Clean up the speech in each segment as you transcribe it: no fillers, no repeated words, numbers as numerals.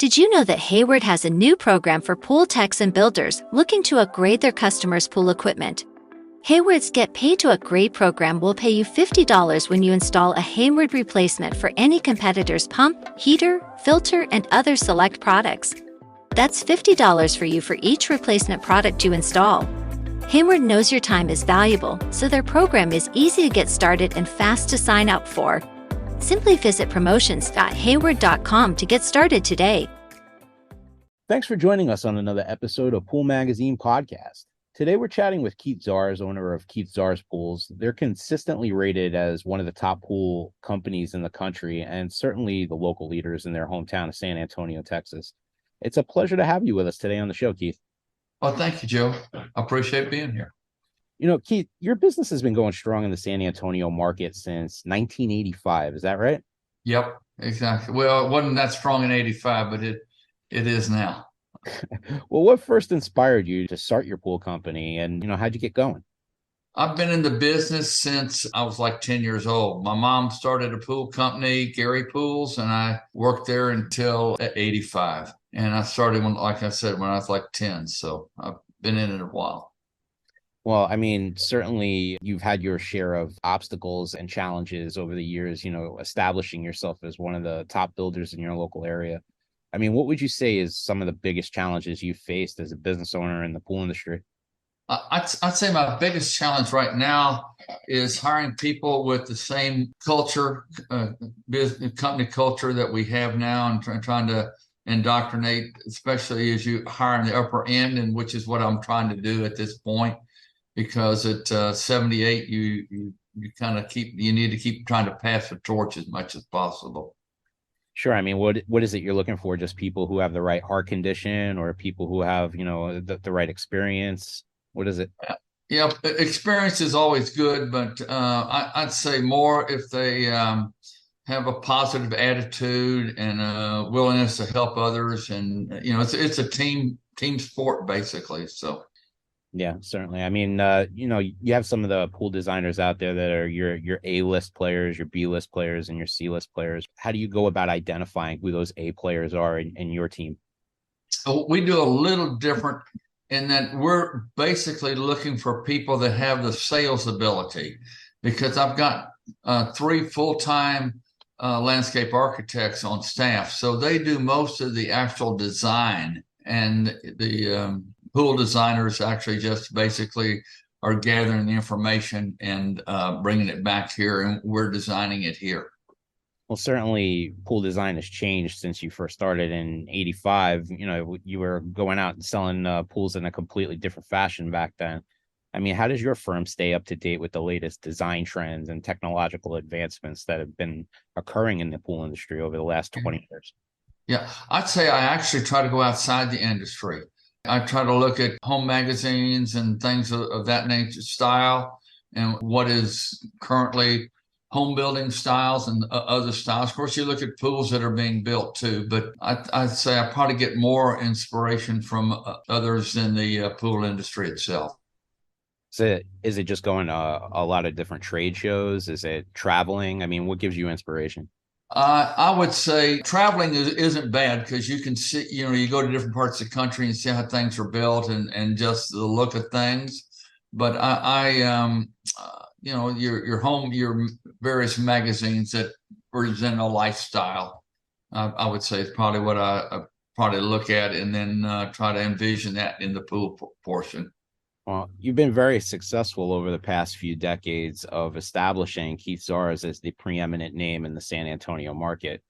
Did you know that Hayward has a new program for pool techs and builders looking to upgrade their customers' pool equipment? Hayward's Get Paid to Upgrade program will pay you $50 when you install a Hayward replacement for any competitor's pump, heater, filter, and other select products. That's $50 for you for each replacement product you install. Hayward knows your time is valuable, so their program is easy to get started and fast to sign up for. Simply visit promotions.hayward.com to get started today. Thanks for joining us on another episode of Pool Magazine Podcast. Today we're chatting with Keith Zars, owner of Keith Zars Pools. They're consistently rated as one of the top pool companies in the country and certainly the local leaders in their hometown of San Antonio, Texas. It's a pleasure to have you with us today on the show, Keith. Well, thank you, Joe. I appreciate being here. You know, Keith, your business has been going strong in the San Antonio market since 1985. Is that right? Yep, exactly. Well, it wasn't that strong in 85, but it is now. Well, what first inspired you to start your pool company and, how'd you get going? I've been in the business since I was like 10 years old. My mom started a pool company, Gary Pools, and I worked there until 85. And I started when I was like 10. So I've been in it a while. Well, certainly you've had your share of obstacles and challenges over the years, establishing yourself as one of the top builders in your local area. What would you say is some of the biggest challenges you faced as a business owner in the pool industry? I'd say my biggest challenge right now is hiring people with the same culture, business company culture that we have now, and trying to indoctrinate, especially as you hire in the upper end, and which is what I'm trying to do at this point. Because at 78, you need to keep trying to pass the torch as much as possible. Sure. What is it you're looking for? Just people who have the right heart condition, or people who have, the right experience? What is it? Yeah, experience is always good, but I'd say more if they have a positive attitude and a willingness to help others, and it's a team sport basically. So. Yeah, certainly. You have some of the pool designers out there that are your A-list players, your B-list players, and your C-list players. How do you go about identifying who those A players are in your team? So we do a little different in that we're basically looking for people that have the sales ability, because I've got 3 full-time landscape architects on staff. So they do most of the actual design, and the pool designers actually just basically are gathering the information and bringing it back here, and we're designing it here. Well, certainly pool design has changed since you first started in 85. You were going out and selling pools in a completely different fashion back then. How does your firm stay up to date with the latest design trends and technological advancements that have been occurring in the pool industry over the last 20 years? Yeah, I'd say I actually try to go outside the industry. I try to look at home magazines and things of that nature, style, and what is currently home building styles and other styles. Of course, you look at pools that are being built too, but I'd say I probably get more inspiration from others than the pool industry itself. So is it just going to a lot of different trade shows? Is it traveling? What gives you inspiration? I would say traveling isn't bad, because you can see, you go to different parts of the country and see how things are built and just the look of things. But your various magazines that present a lifestyle, I would say is probably what I probably look at, and then try to envision that in the pool portion. Well, you've been very successful over the past few decades of establishing Keith Zars as the preeminent name in the San Antonio market.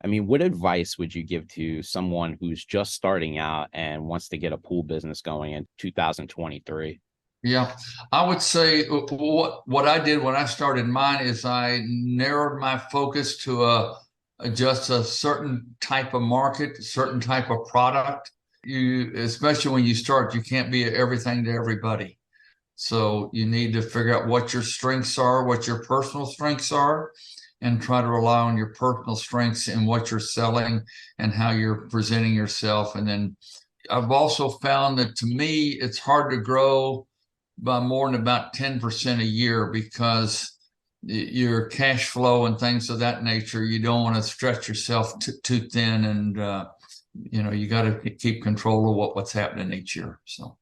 What advice would you give to someone who's just starting out and wants to get a pool business going in 2023? Yeah, I would say what I did when I started mine is I narrowed my focus to just a certain type of market, a certain type of product. Especially when you start, you can't be everything to everybody. So you need to figure out what your strengths are, what your personal strengths are, and try to rely on your personal strengths in what you're selling and how you're presenting yourself. And then I've also found that, to me, it's hard to grow by more than about 10% a year, because your cash flow and things of that nature, you don't want to stretch yourself too thin and you got to keep control of what's happening each year. So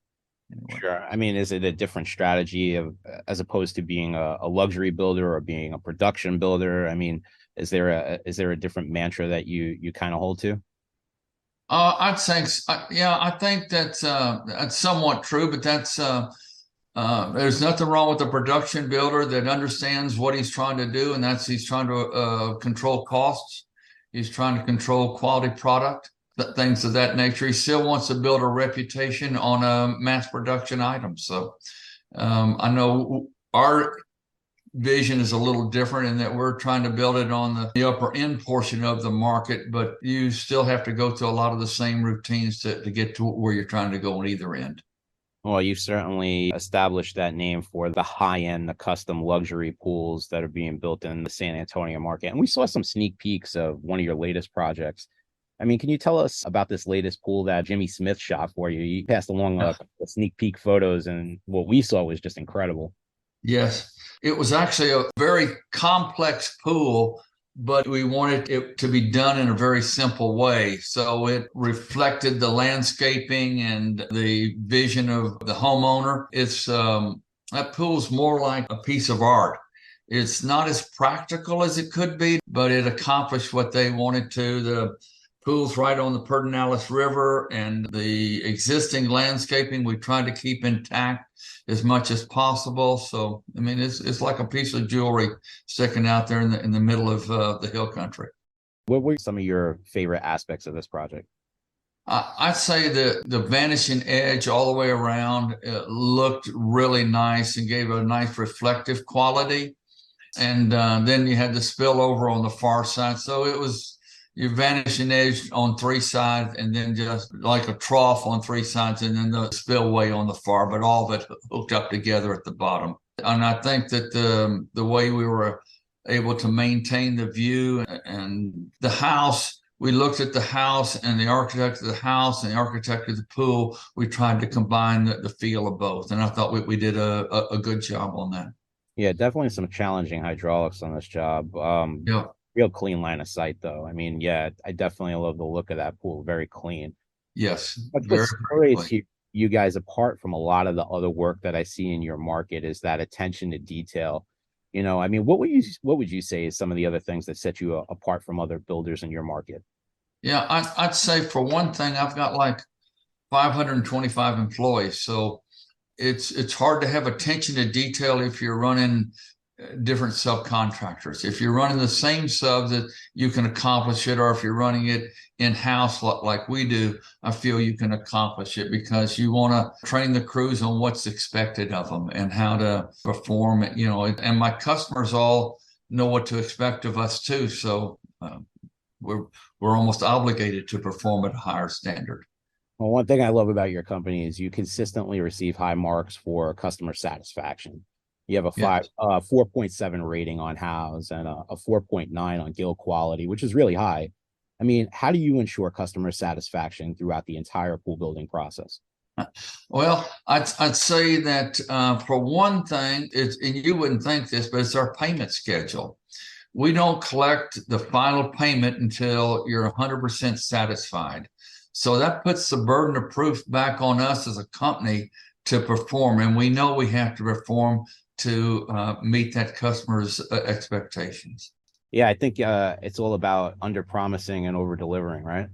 anyway. Sure. I mean, is it a different strategy of as opposed to being a luxury builder or being a production builder? I mean, is there a different mantra that you kind of hold to? I'd say, yeah, I think that's somewhat true, but there's nothing wrong with a production builder that understands what he's trying to do, and he's trying to control costs. He's trying to control quality product, things of that nature. He still wants to build a reputation on a mass production item. So I know our vision is a little different in that we're trying to build it on the upper end portion of the market, but you still have to go through a lot of the same routines to get to where you're trying to go on either end. Well, you've certainly established that name for the high end, the custom luxury pools that are being built in the San Antonio market. And we saw some sneak peeks of one of your latest projects. I mean, can you tell us about this latest pool that Jimmy Smith shot for you? He passed along the sneak peek photos, and what we saw was just incredible. Yes, it was actually a very complex pool, but we wanted it to be done in a very simple way. So it reflected the landscaping and the vision of the homeowner. That pool's more like a piece of art. It's not as practical as it could be, but it accomplished what they wanted to. The pool's right on the Pedernales River, and the existing landscaping we tried to keep intact as much as possible. So, I mean, it's like a piece of jewelry sticking out there in the middle of the hill country. What were some of your favorite aspects of this project? I'd say the vanishing edge all the way around looked really nice and gave a nice reflective quality. And then you had the spillover on the far side. So it was your vanishing edge on three sides, and then just like a trough on three sides, and then the spillway on the far, but all of it hooked up together at the bottom. And I think that the way we were able to maintain the view and the house, we looked at the house and the architect of the house and the architect of the pool. We tried to combine the feel of both, and I thought we did a good job on that. Yeah, definitely some challenging hydraulics on this job. Yeah. Real clean line of sight, though. I mean, yeah, I definitely love the look of that pool. Very clean. Yes. What separates you guys apart from a lot of the other work that I see in your market is that attention to detail. I mean, what would you say is some of the other things that set you apart from other builders in your market? Yeah, I'd say for one thing, I've got like 525 employees, so it's hard to have attention to detail if you're running different subcontractors. If you're running the same sub, that you can accomplish it, or if you're running it in-house like we do, I feel you can accomplish it because you want to train the crews on what's expected of them and how to perform it, and my customers all know what to expect of us too. So we're almost obligated to perform at a higher standard. Well, one thing I love about your company is you consistently receive high marks for customer satisfaction. You have a 4.7 rating on House and a 4.9 on Gill quality, which is really high. I mean, how do you ensure customer satisfaction throughout the entire pool building process? Well, I'd say that for one thing, and you wouldn't think this, but it's our payment schedule. We don't collect the final payment until you're 100% satisfied. So that puts the burden of proof back on us as a company to perform, and we know we have to perform to meet that customer's expectations. Yeah, I think it's all about under promising and over delivering, right?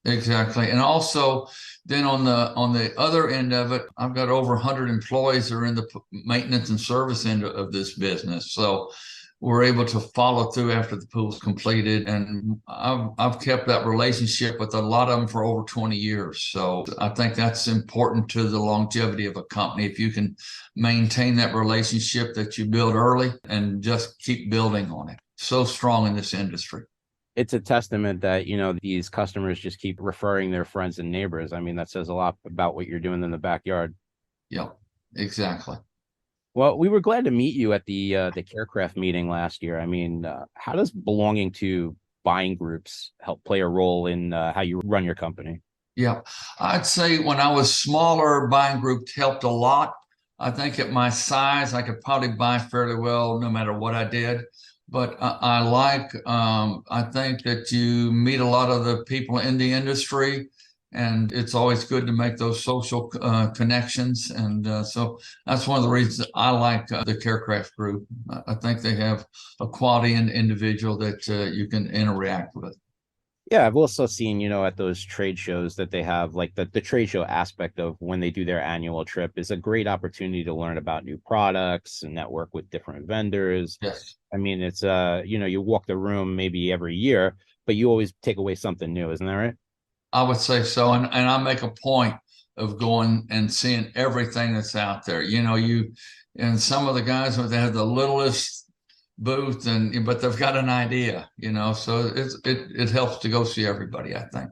Exactly. And also then on the other end of it, I've got over 100 employees that are in the maintenance and service end of this business. So we're able to follow through after the pool's completed. And I've kept that relationship with a lot of them for over 20 years. So I think that's important to the longevity of a company. If you can maintain that relationship that you build early and just keep building on it. So strong in this industry. It's a testament that, these customers just keep referring their friends and neighbors. I mean, that says a lot about what you're doing in the backyard. Yeah, exactly. Well, we were glad to meet you at the Carecraft meeting last year. I mean, how does belonging to buying groups help play a role in how you run your company? Yeah, I'd say when I was smaller, buying groups helped a lot. I think at my size, I could probably buy fairly well no matter what I did. but I think that you meet a lot of the people in the industry, and it's always good to make those social connections. And so that's one of the reasons I like the Carecraft Group. I think they have a quality individual that you can interact with. Yeah, I've also seen, at those trade shows that they have, like the trade show aspect of when they do their annual trip is a great opportunity to learn about new products and network with different vendors. Yes. I mean, it's, you walk the room maybe every year, but you always take away something new. Isn't that right? I would say so. And I make a point of going and seeing everything that's out there. And some of the guys, they have the littlest booth, but they've got an idea, so it helps to go see everybody, I think.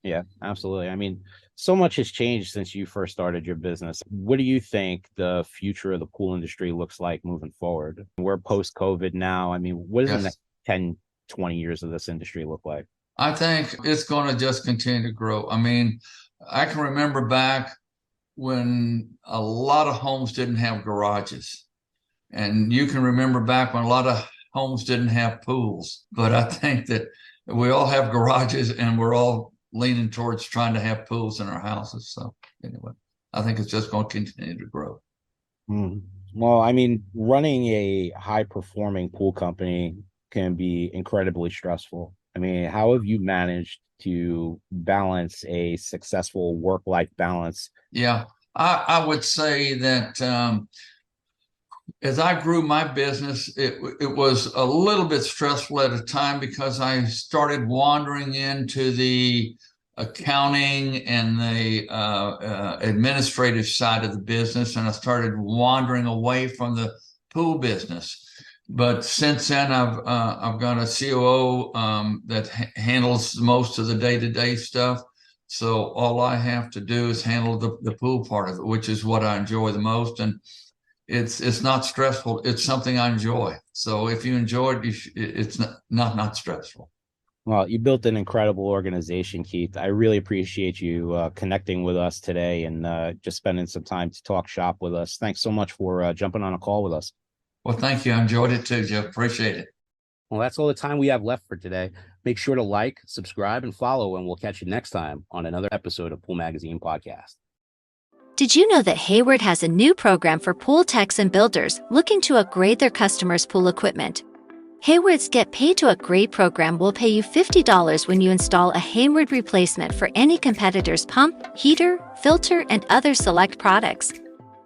Yeah, absolutely. I mean, so much has changed since you first started your business. What do you think the future of the pool industry looks like moving forward? We're post-COVID now. I mean, what does the next 10, 20 years of this industry look like? I think it's going to just continue to grow. I mean, I can remember back when a lot of homes didn't have garages. And you can remember back when a lot of homes didn't have pools. But I think that we all have garages, and we're all leaning towards trying to have pools in our houses. So anyway, I think it's just going to continue to grow. Well, I mean, running a high-performing pool company can be incredibly stressful. I mean, how have you managed to balance a successful work-life balance? Yeah, I would say that as I grew my business, it was a little bit stressful at a time because I started wandering into the accounting and the administrative side of the business, and I started wandering away from the pool business. But since then, I've got a COO that handles most of the day-to-day stuff. So all I have to do is handle the pool part of it, which is what I enjoy the most. And it's not stressful. It's something I enjoy. So if you enjoy it, it's not stressful. Well, you built an incredible organization, Keith. I really appreciate you connecting with us today and just spending some time to talk shop with us. Thanks so much for jumping on a call with us. Well, thank you. I enjoyed it too, Jeff. Appreciate it. Well, that's all the time we have left for today. Make sure to like, subscribe, and follow, and we'll catch you next time on another episode of Pool Magazine Podcast. Did you know that Hayward has a new program for pool techs and builders looking to upgrade their customers' pool equipment? Hayward's Get Paid to Upgrade program will pay you $50 when you install a Hayward replacement for any competitor's pump, heater, filter, and other select products.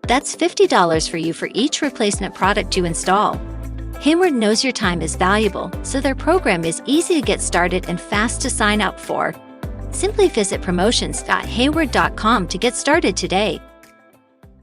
That's $50 for you for each replacement product you install. Hayward knows your time is valuable, so their program is easy to get started and fast to sign up for. Simply visit promotions.hayward.com to get started today.